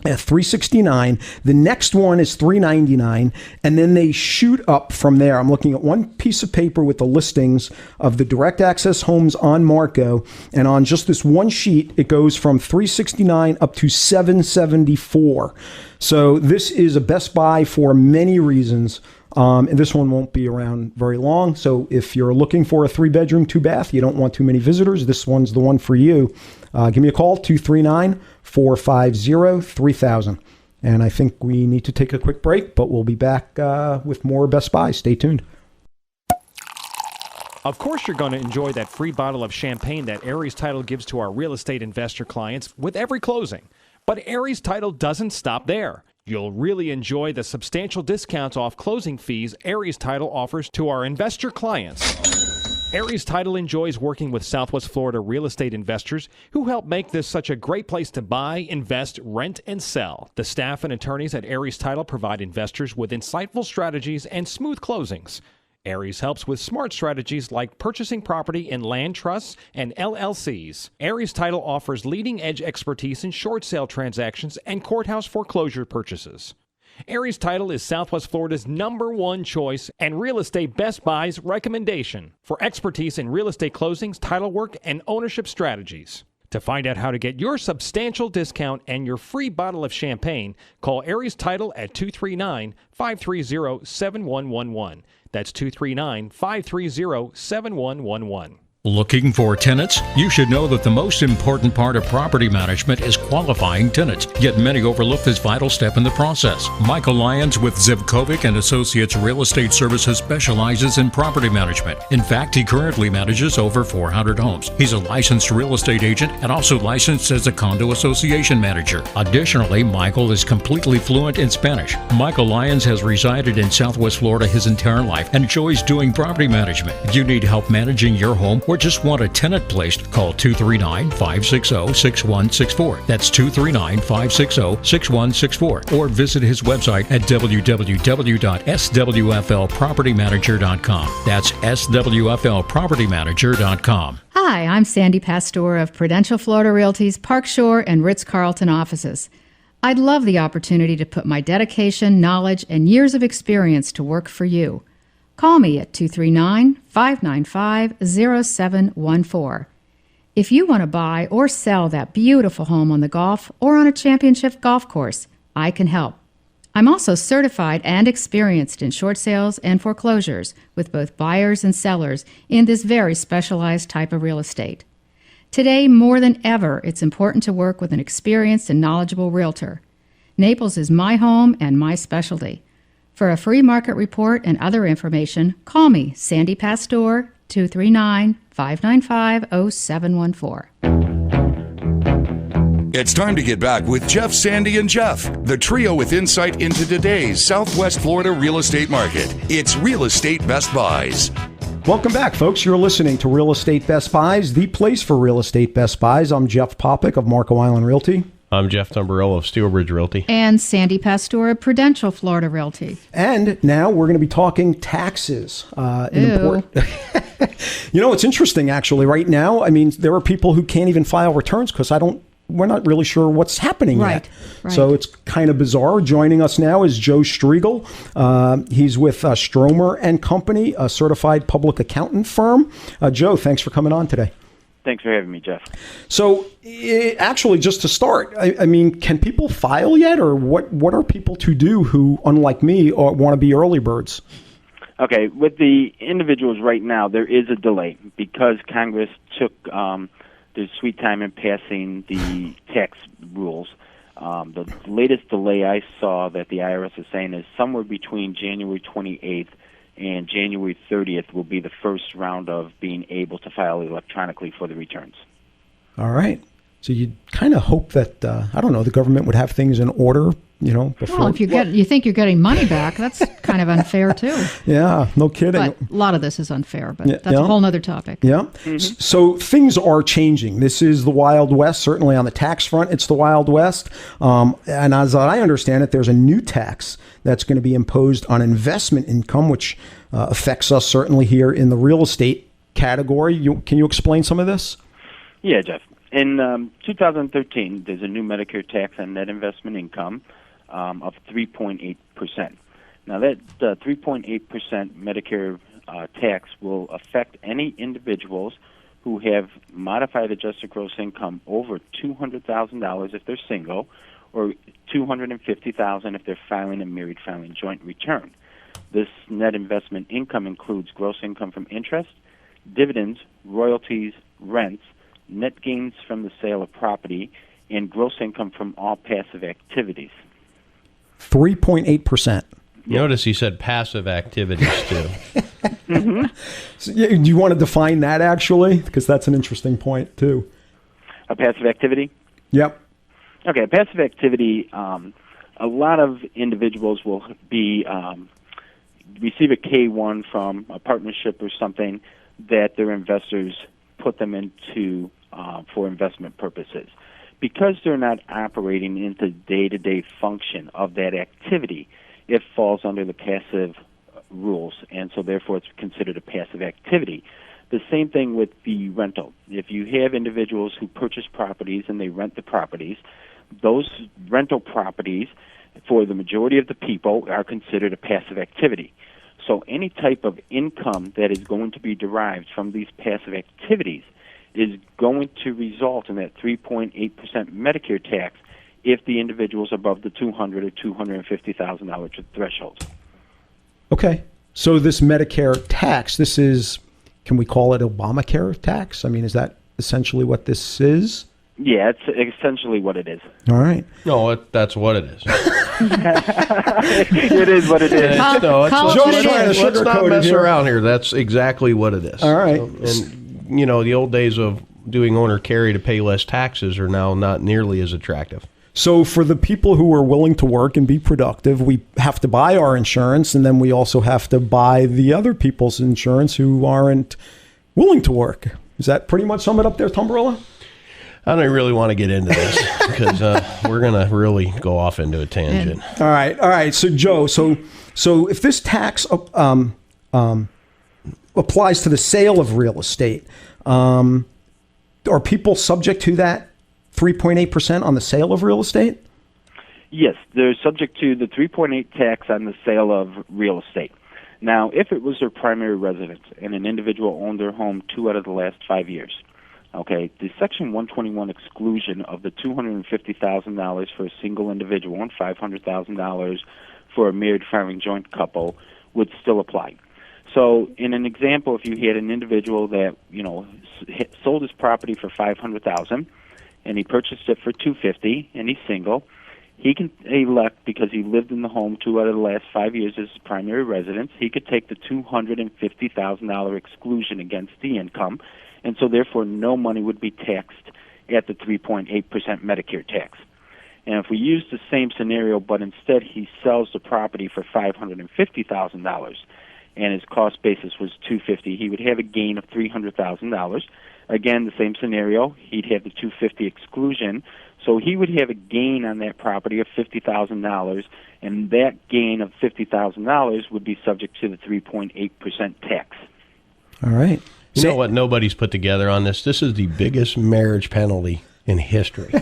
At $369,000. The next one is $399,000, and then they shoot up from there. I'm looking at one piece of paper with the listings of the direct access homes on Marco, and on just this one sheet, it goes from $369,000 up to $774,000. So this is a Best Buy for many reasons. And this one won't be around very long. So if you're looking for a 3-bedroom, 2-bath, you don't want too many visitors, this one's the one for you. Give me a call, 239-450-3000. And I think we need to take a quick break, but we'll be back with more Best Buy. Stay tuned. Of course, you're going to enjoy that free bottle of champagne that Aries Title gives to our real estate investor clients with every closing. But Aries Title doesn't stop there. You'll really enjoy the substantial discounts off closing fees Aries Title offers to our investor clients. Aries Title enjoys working with Southwest Florida real estate investors who help make this such a great place to buy, invest, rent, and sell. The staff and attorneys at Aries Title provide investors with insightful strategies and smooth closings. Aries helps with smart strategies like purchasing property in land trusts and LLCs. Aries Title offers leading-edge expertise in short sale transactions and courthouse foreclosure purchases. Aries Title is Southwest Florida's #1 choice and Real Estate Best Buy's recommendation for expertise in real estate closings, title work, and ownership strategies. To find out how to get your substantial discount and your free bottle of champagne, call Aries Title at 239-530-7111. That's 239-530-7111. Looking for tenants? You should know that the most important part of property management is qualifying tenants, yet many overlook this vital step in the process. Michael Lyons with Zivkovic and Associates Real Estate Services specializes in property management. In fact, he currently manages over 400 homes. He's a licensed real estate agent and also licensed as a condo association manager. Additionally, Michael is completely fluent in Spanish. Michael Lyons has resided in Southwest Florida his entire life and enjoys doing property management. If you need help managing your home, or just want a tenant placed, call 239-560-6164. That's 239-560-6164. Or visit his website at www.swflpropertymanager.com. That's swflpropertymanager.com. Hi, I'm Sandy Pastor of Prudential Florida Realty's Park Shore and Ritz-Carlton offices. I'd love the opportunity to put my dedication, knowledge, and years of experience to work for you. Call me at 239-595-0714. If you want to buy or sell that beautiful home on the Gulf or on a championship golf course, I can help. I'm also certified and experienced in short sales and foreclosures with both buyers and sellers in this very specialized type of real estate. Today, more than ever, it's important to work with an experienced and knowledgeable realtor. Naples is my home and my specialty. For a free market report and other information, call me, Sandy Pastor, 239-595-0714. It's time to get back with Jeff, Sandy, and Jeff, the trio with insight into today's Southwest Florida real estate market. It's Real Estate Best Buys. Welcome back, folks. You're listening to Real Estate Best Buys, the place for real estate best buys. I'm Jeff Popick of Marco Island Realty. I'm Jeff Tumbarello of Steel Ridge Realty. And Sandy Pastor of Prudential Florida Realty. And now we're going to be talking taxes. Ew. It's interesting, actually, right now. I mean, there are people who can't even file returns because we're not really sure what's happening yet. Right. So it's kind of bizarre. Joining us now is Joe Striegel. He's with Stromer and Company, a certified public accountant firm. Joe, thanks for coming on today. Thanks for having me, Jeff. So actually, just to start, I mean, can people file yet, or what are people to do who, unlike me, want to be early birds? Okay, with the individuals right now, there is a delay because Congress took the sweet time in passing the tax rules. The latest delay I saw that the IRS is saying is somewhere between January 28th and January 30th will be the first round of being able to file electronically for the returns. All right. So you kind of hope that, the government would have things in order, before. Well, if you think you're getting money back, that's kind of unfair, too. Yeah, no kidding. But a lot of this is unfair, but that's a whole other topic. Yeah. Mm-hmm. So things are changing. This is the Wild West. Certainly on the tax front, it's the Wild West. And as I understand it, there's a new tax that's going to be imposed on investment income, which affects us certainly here in the real estate category. Can you explain some of this? Yeah, Jeff. In 2013, there's a new Medicare tax on net investment income of 3.8%. Now, that 3.8% Medicare tax will affect any individuals who have modified adjusted gross income over $200,000 if they're single, or $250,000 if they're filing a married filing joint return. This net investment income includes gross income from interest, dividends, royalties, rents, net gains from the sale of property, and gross income from all passive activities. 3.8%. Notice he said passive activities, too. Mm-hmm. So, do you want to define that, actually? Because that's an interesting point, too. A passive activity? Yep. Okay, passive activity, a lot of individuals will be receive a K-1 from a partnership or something that their investors put them into for investment purposes. Because they're not operating into day-to-day function of that activity, it falls under the passive rules, and so therefore it's considered a passive activity. The same thing with the rental. If you have individuals who purchase properties and they rent the properties, those rental properties, for the majority of the people, are considered a passive activity. So any type of income that is going to be derived from these passive activities is going to result in that 3.8% Medicare tax if the individual is above the $200,000 or $250,000 threshold. Okay. So this Medicare tax, this is, can we call it Obamacare tax? I mean, is that essentially what this is? Yeah, it's essentially what it is. All right. No, that's what it is. It is what it is. Let's not mess around here. That's exactly what it is. All right. And, the old days of doing owner carry to pay less taxes are now not nearly as attractive. So for the people who are willing to work and be productive, we have to buy our insurance, and then we also have to buy the other people's insurance who aren't willing to work. Is that pretty much sum it up there, Tumbarella? I don't really want to get into this because we're going to really go off into a tangent. All right. So, Joe, so if this tax applies to the sale of real estate, are people subject to that 3.8% on the sale of real estate? Yes, they're subject to the 3.8 tax on the sale of real estate. Now, if it was their primary residence and an individual owned their home 2 out of the last 5 years, okay, the Section 121 exclusion of the $250,000 for a single individual and $500,000 for a married filing joint couple would still apply. So, in an example, if you had an individual that sold his property for $500,000 and he purchased it for $250,000 and he's single, he can elect, because he lived in the home 2 out of the last 5 years as his primary residence, he could take the $250,000 exclusion against the income, and so therefore no money would be taxed at the 3.8% Medicare tax. And if we use the same scenario, but instead he sells the property for $550,000 and his cost basis was $250,000, he would have a gain of $300,000. Again, the same scenario, he'd have the $250,000 exclusion, so he would have a gain on that property of $50,000, and that gain of $50,000 would be subject to the 3.8% tax. All right. You know what nobody's put together on this? This is the biggest marriage penalty in history.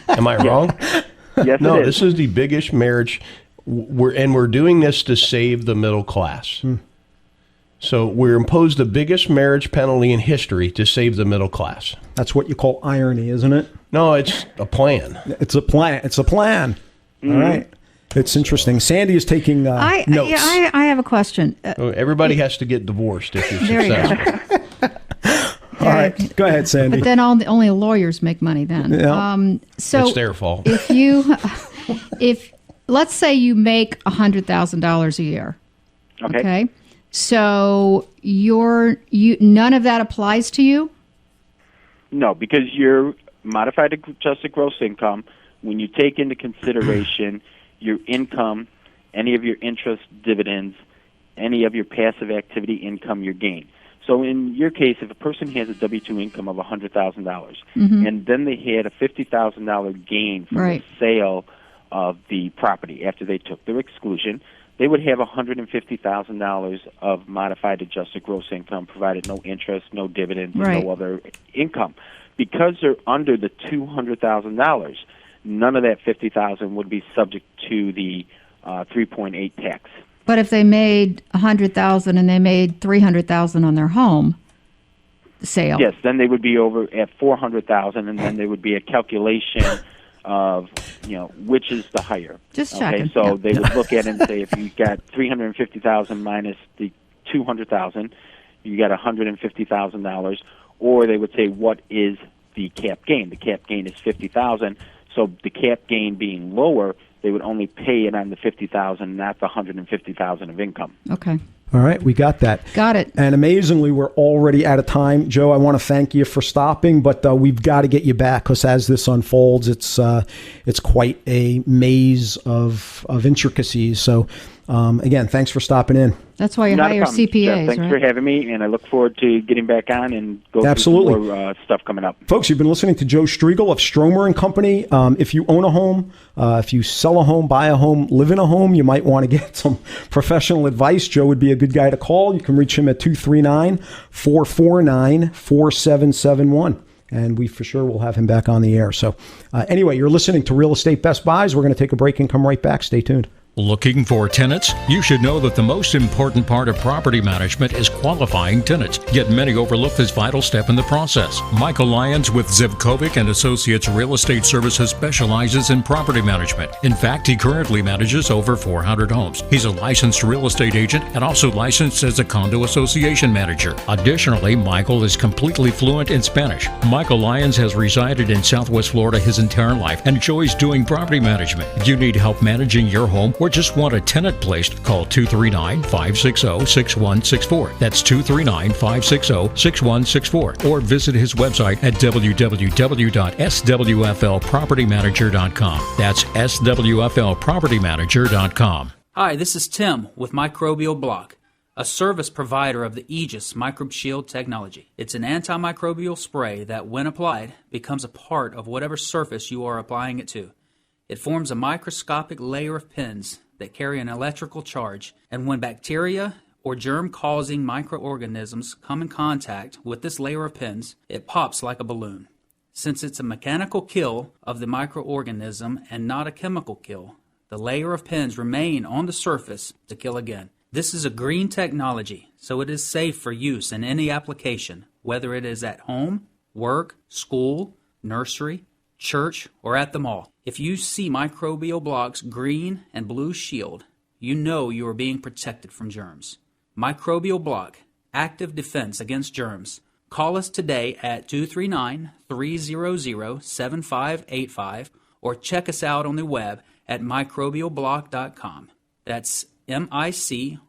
Am I wrong? Yes, no, it is. This is the biggest marriage, we're doing this to save the middle class. So we're imposed the biggest marriage penalty in history to save the middle class. That's what you call irony, isn't it? No, it's a plan. It's a plan. All right. It's interesting. Sandy is taking notes. I have a question. Everybody has to get divorced if you're There you successful. All right. Go ahead, Sandy. But then only lawyers make money then. Yeah. So it's their fault. If let's say you make $100,000 a year. Okay. So none of that applies to you? No, because your modified adjusted gross income, when you take into consideration your income, any of your interest, dividends, any of your passive activity income, your gain. So in your case, if a person has a W-2 income of $100,000 and then they had a $50,000 gain from the sale of the property after they took their exclusion, they would have $150,000 of modified adjusted gross income, provided no interest, no dividends, no other income. Because they're under the $200,000, none of that $50,000 would be subject to the 3.8 tax. But if they made $100,000 and they made $300,000 on their home sale, yes, then they would be over at $400,000, and then there would be a calculation of which is the higher. Just checking. So they would look at it and say if you got $350,000 minus the $200,000, you got $150,000, or they would say what is the cap gain? The cap gain is $50,000. So the cap gain being lower, they would only pay it on the $50,000, not the $150,000 of income. Okay. All right, we got that. Got it. And amazingly, we're already out of time. Joe, I want to thank you for stopping, but we've got to get you back because as this unfolds, it's quite a maze of intricacies. So, again, thanks for stopping in. That's why you Not hire a problem, CPAs, Jeff. Thanks for having me, and I look forward to getting back on and go through some more stuff coming up. Folks, you've been listening to Joe Striegel of Stromer & Company. If you own a home, if you sell a home, buy a home, live in a home, you might want to get some professional advice. Joe would be a good guy to call. You can reach him at 239-449-4771. And we for sure will have him back on the air. So anyway, you're listening to Real Estate Best Buys. We're going to take a break and come right back. Stay tuned. Looking for tenants? You should know that the most important part of property management is qualifying tenants, yet many overlook this vital step in the process. Michael Lyons with Zivkovic and Associates Real Estate Services specializes in property management. In fact, he currently manages over 400 homes. He's a licensed real estate agent and also licensed as a condo association manager. Additionally, Michael is completely fluent in Spanish. Michael Lyons has resided in Southwest Florida his entire life and enjoys doing property management. If you need help managing your home or just want a tenant placed, call 239-560-6164. That's 239-560-6164. Or visit his website at www.swflpropertymanager.com. That's swflpropertymanager.com. Hi, this is Tim with Microbial Block, a service provider of the Aegis Microbe Shield technology. It's an antimicrobial spray that, when applied, becomes a part of whatever surface you are applying it to. It forms a microscopic layer of pins that carry an electrical charge, and when bacteria or germ-causing microorganisms come in contact with this layer of pins, it pops like a balloon. Since it's a mechanical kill of the microorganism and not a chemical kill, the layer of pins remain on the surface to kill again. This is a green technology, so it is safe for use in any application, whether it is at home, work, school, nursery, church, or at the mall. If you see Microbial Block's green and blue shield, you know you are being protected from germs. Microbial Block, active defense against germs. Call us today at 239-300-7585 or check us out on the web at microbialblock.com. That's MICROBIAL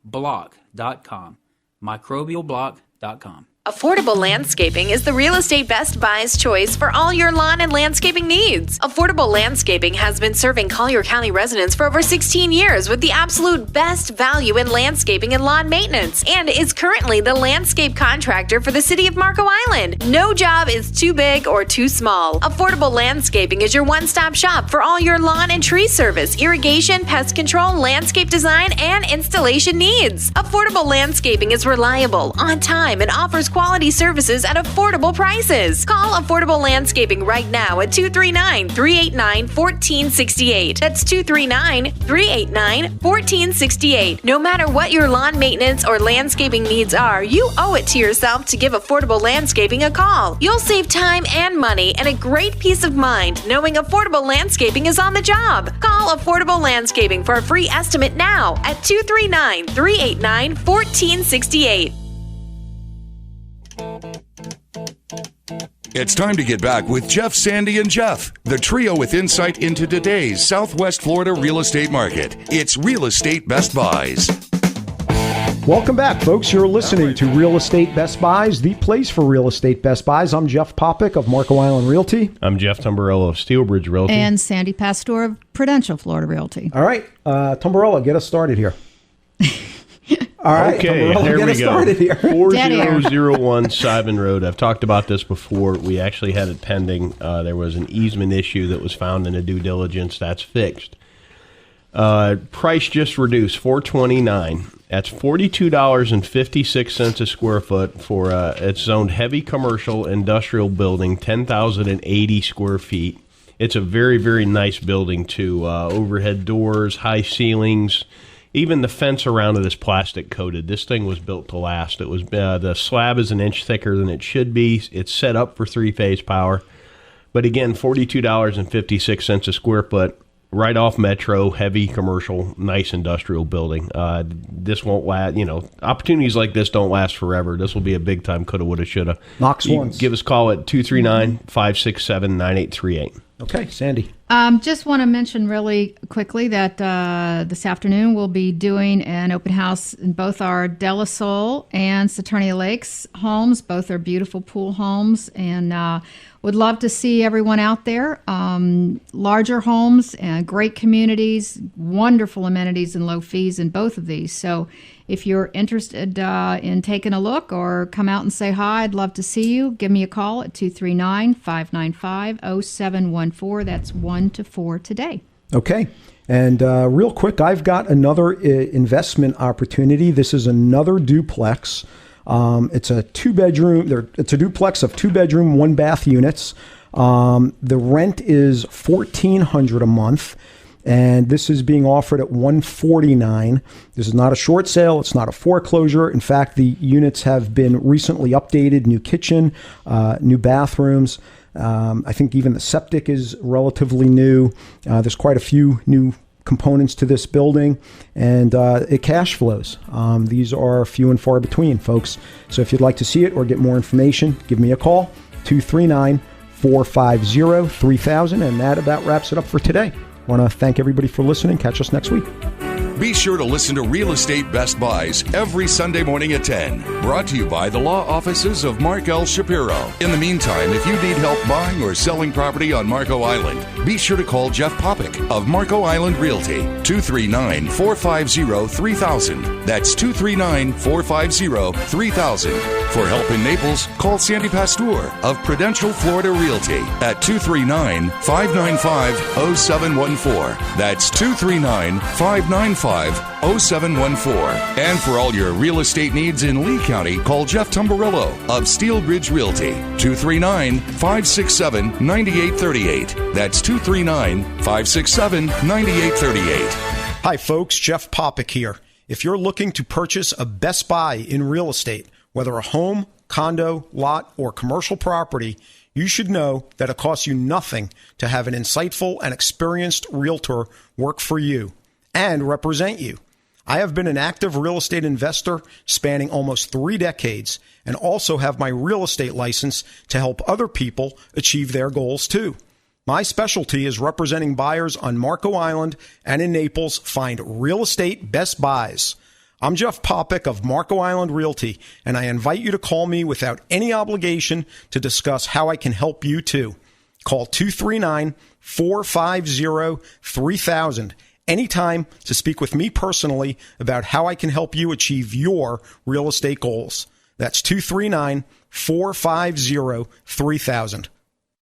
block.com. microbialblock.com. Affordable Landscaping is the real estate Best Buy's choice for all your lawn and landscaping needs. Affordable Landscaping has been serving Collier County residents for over 16 years with the absolute best value in landscaping and lawn maintenance, and is currently the landscape contractor for the city of Marco Island. No job is too big or too small. Affordable Landscaping is your one-stop shop for all your lawn and tree service, irrigation, pest control, landscape design, and installation needs. Affordable Landscaping is reliable, on time, and offers quality services at affordable prices. Call Affordable Landscaping right now at 239-389-1468. That's 239-389-1468. No matter what your lawn maintenance or landscaping needs are, you owe it to yourself to give Affordable Landscaping a call. You'll save time and money and a great peace of mind knowing Affordable Landscaping is on the job. Call Affordable Landscaping for a free estimate now at 239-389-1468. It's time to get back with Jeff, Sandy, and Jeff, the trio with insight into today's Southwest Florida real estate market. It's Real Estate Best Buys. Welcome back, folks. You're listening to Real Estate Best Buys, the place for real estate Best Buys. I'm Jeff Popick of Marco Island Realty. I'm Jeff Tumbarello of Steelbridge Realty. And Sandy Pastor of Prudential Florida Realty. All right, Tumbarello, get us started here. All right, okay, there we go. 4001 Simon Road. I've talked about this before. We actually had it pending. There was an easement issue that was found in a due diligence. That's fixed. Price just reduced, $429. That's $42.56 a square foot for it's zoned heavy commercial industrial building, 10,080 square feet. It's a very, very nice building too. Overhead doors, high ceilings. Even the fence around it is plastic coated. This thing was built to last. It was the slab is an inch thicker than it should be. It's set up for three-phase power. But again, $42.56 a square foot, right off Metro, heavy commercial, nice industrial building. This won't last. Opportunities like this don't last forever. This will be a big time coulda, woulda, shoulda. Knocks once. Give us a call at 239-567-9838. Okay, Sandy. Just want to mention really quickly that this afternoon we'll be doing an open house in both our De La Soul and Saturnia Lakes homes. Both are beautiful pool homes, and would love to see everyone out there. Larger homes and great communities, wonderful amenities and low fees in both of these. So if you're interested in taking a look or come out and say hi, I'd love to see you. Give me a call at 239-595-0714. That's 1 to 4 today. Okay. And real quick, I've got another investment opportunity. This is another duplex. It's a two-bedroom. It's a duplex of 2-bedroom, 1-bath units. The rent is $1,400 a month. And this is being offered at $149. This is not a short sale. It's not a foreclosure. In fact, the units have been recently updated, new kitchen, new bathrooms. I think even the septic is relatively new. There's quite a few new components to this building, and it cash flows. These are few and far between, folks. So if you'd like to see it or get more information, give me a call, 239-450-3000. And that about wraps it up for today. I want to thank everybody for listening. Catch us next week. Be sure to listen to Real Estate Best Buys every Sunday morning at 10. Brought to you by the law offices of Mark L. Shapiro. In the meantime, if you need help buying or selling property on Marco Island, be sure to call Jeff Popick of Marco Island Realty, 239-450-3000. That's 239-450-3000. For help in Naples, call Sandy Pasteur of Prudential Florida Realty at 239-595-0714. That's 239-595-0714. And for all your real estate needs in Lee County, call Jeff Tumbarillo of Steel Bridge Realty, 239-567-9838. That's 239-567-9838. Hi, folks. Jeff Popick here. If you're looking to purchase a Best Buy in real estate, whether a home, condo, lot, or commercial property, you should know that it costs you nothing to have an insightful and experienced realtor work for you and represent you. I have been an active real estate investor spanning almost 3 decades and also have my real estate license to help other people achieve their goals too. My specialty is representing buyers on Marco Island and in Naples. Find Real Estate Best Buys. I'm Jeff Popick of Marco Island Realty, and I invite you to call me without any obligation to discuss how I can help you too. Call 239-450-3000 anytime to speak with me personally about how I can help you achieve your real estate goals. That's 239-450-3000.